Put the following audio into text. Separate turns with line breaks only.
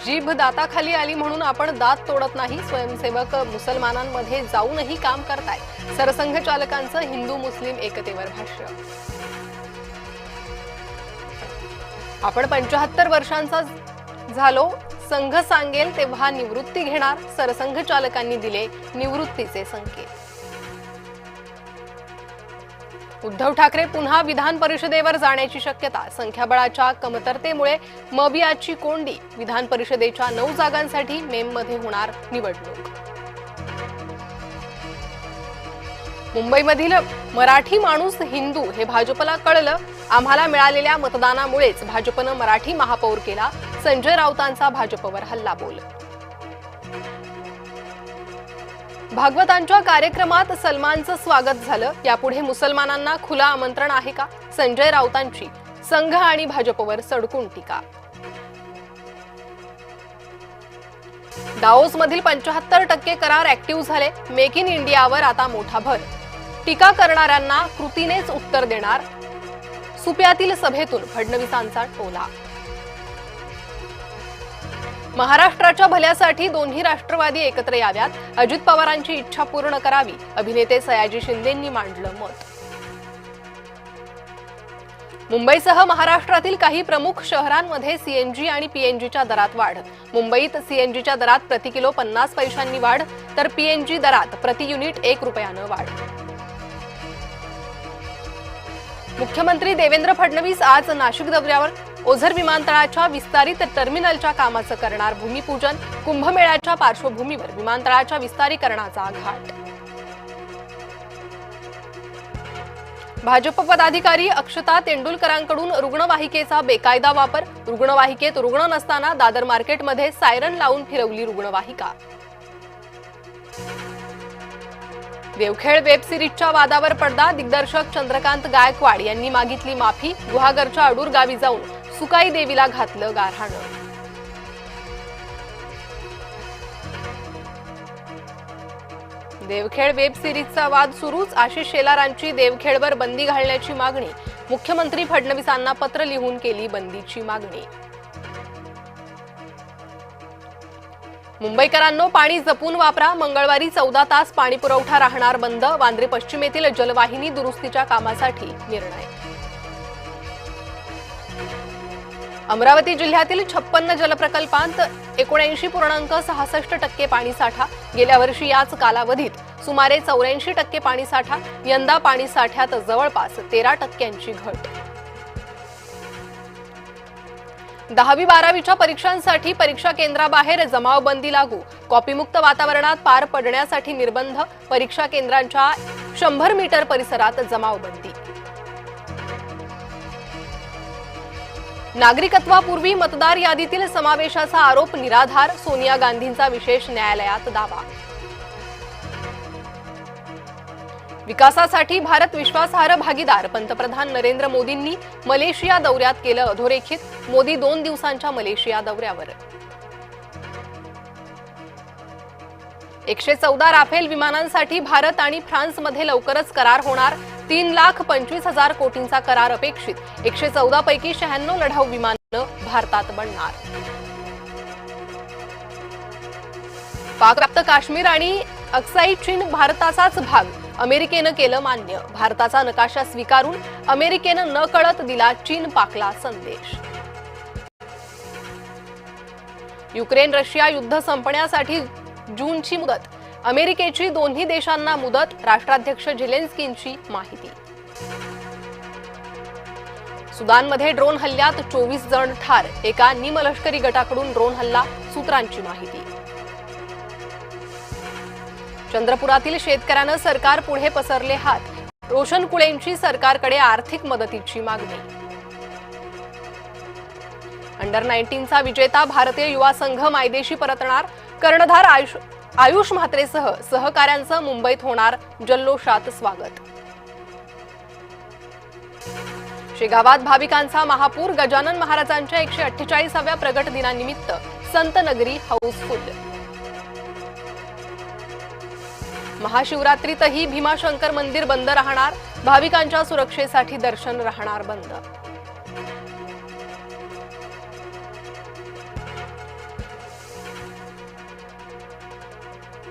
जीभ दाताखाली आली म्हणून आपण दात तोडत नाही. स्वयंसेवक मुसलमानांमध्ये जाऊनही काम करतायत. सरसंघ चालकांचं हिंदू मुस्लिम एकतेवर भाष्य. आपण 75 वर्षांचा झालो. संघ सांगेल तेव्हा निवृत्ती घेणार. सरसंघ चालकांनी दिले निवृत्तीचे संकेत. उद्धव ठाकरे पुन्हा विधान परिषदेवर जाण्याची शक्यता. संख्याबळाच्या कमतरतेमुळे मबियाची कोंडी. विधान परिषदेच्या 9 जागांसाठी मेमध्ये होणार निवडणूक. मुंबईमधील मराठी माणूस हिंदू हे भाजपला कळलं. आम्हाला मिळालेल्या मतदानामुळेच भाजपनं मराठी महापौर केला. संजय राऊतांचा भाजपवर हल्लाबोल. भागवतांच्या कार्यक्रमात सलमानचं स्वागत झालं. यापुढे मुसलमानांना खुलं आमंत्रण आहे का? संजय राऊतांची संघ आणि भाजपवर सडकून टीका. दाओसमधील 75% करार ऍक्टिव्ह झाले. मेक इन इंडियावर आता मोठा भर. टीका करणाऱ्यांना कृतीनेच उत्तर देणार. सुप्यातील सभेतून फडणवीसांचा टोला. महाराष्ट्राच्या भल्यासाठी दोन्ही राष्ट्रवादी एकत्र याव्यात. अजित पवारांची इच्छा पूर्ण करावी. अभिनेते सयाजी शिंदेंनी मांडलं मत. मुंबईसह महाराष्ट्रातील काही प्रमुख शहरांमध्ये सीएनजी आणि पीएनजीच्या दरात वाढ. मुंबईत सीएनजीच्या दरात प्रति किलो 50 पैशांनी वाढ, तर पीएनजी दरात प्रति युनिट 1 रुपयानं वाढ. मुख्यमंत्री देवेंद्र फडणवीस आज नाशिक दौऱ्यावर. ओझर विमानतळाच्या विस्तारित टर्मिनलच्या कामाचं करणार भूमिपूजन. कुंभमेळ्याच्या पार्श्वभूमीवर विमानतळाच्या विस्तारीकरणाचा घाट. भाजप पदाधिकारी अक्षता तेंडुलकरांकडून रुग्णवाहिकेचा बेकायदा वापर. रुग्णवाहिकेत रुग्ण नसताना दादर मार्केटमध्ये सायरन लावून फिरवली रुग्णवाहिका. देवखेड वेब सिरीजच्या वादावर पडदा. दिग्दर्शक चंद्रकांत गायकवाड यांनी मागितली माफी. गुहागरच्या अडूर गावी जाऊन सुकाई देवीला घातलं गारहाणं. देवखेड वेब सिरीजचा वाद सुरूच. आशिष शेलारांची देवखेडवर बंदी घालण्याची मागणी. मुख्यमंत्री फडणवीसांना पत्र लिहून केली बंदीची मागणी. मुंबईकरांनो, पाणी जपून वापरा. मंगळवारी 14 तास पाणी पुरवठा राहणार बंद. वांद्रे पश्चिमेतील जलवाहिनी दुरुस्तीच्या कामासाठी निर्णय. अमरावती जिल्ह्यातील 56 जलप्रकल्पांत 79.66% पाणीसाठा. गेल्या वर्षी याच कालावधीत सुमारे 84% पाणीसाठा. यंदा पाणीसाठ्यात जवळपास 13% घट. 10वी-12वीच्या परीक्षांसाठी परीक्षा केंद्राबाहेर जमावबंदी लागू. कॉपीमुक्त वातावरणात पार पडण्यासाठी निर्बंध. परीक्षा केंद्रांच्या 100 मीटर परिसरात जमावबंदी. नागरिकत्वापूर्वी मतदार यादीतील समावेशाचा आरोप निराधार. सोनिया गांधींचा विशेष न्यायालयात दावा. विकासासाठी भारत विश्वासार्ह भागीदार. पंतप्रधान नरेंद्र मोदींनी मलेशिया दौऱ्यात केलं अधोरेखित. मोदी 2 दिवसांच्या मलेशिया दौऱ्यावर. 114 राफेल विमानांसाठी भारत आणि फ्रान्समध्ये लवकरच करार होणार. 3,25,000 कोटींचा करार अपेक्षित. 114 पैकी 96 लढाऊ विमानं भारतात बनणार. पाकव्याप्त काश्मीर आणि अक्साई चीन भारताचाच भाग. अमेरिकेनं केलं मान्य. भारताचा नकाशा स्वीकारून अमेरिकेनं नकळत दिला चीन पाकला संदेश. युक्रेन रशिया युद्ध संपण्यासाठी जूनची मुदत. अमेरिकेची दोन्ही देशांना मुदत. राष्ट्राध्यक्ष झेलेन्स्कींची माहिती. सुदानमध्ये ड्रोन हल्ल्यात 24 जण ठार. एका निमलष्करी गटाकडून ड्रोन हल्ला. सूत्रांची माहिती. चंद्रपुरातील शेतकऱ्यानं सरकार पुढे पसरले हात. रोशन कुळेंची सरकारकडे आर्थिक मदतीची मागणी. अंडर 19चा विजेता भारतीय युवा संघ मायदेशी परतणार. कर्णधार आयुष म्हात्रेसह सहकाऱ्यांचं मुंबईत होणार जल्लोषात स्वागत. शेगावात भाविकांचा महापूर. गजानन महाराजांच्या 148व्या प्रगट दिनानिमित्त संत नगरी हाऊसफुल. महाशिवरात्रीतही भीमाशंकर मंदिर बंद राहणार. भाविकांच्या सुरक्षेसाठी दर्शन राहणार बंद.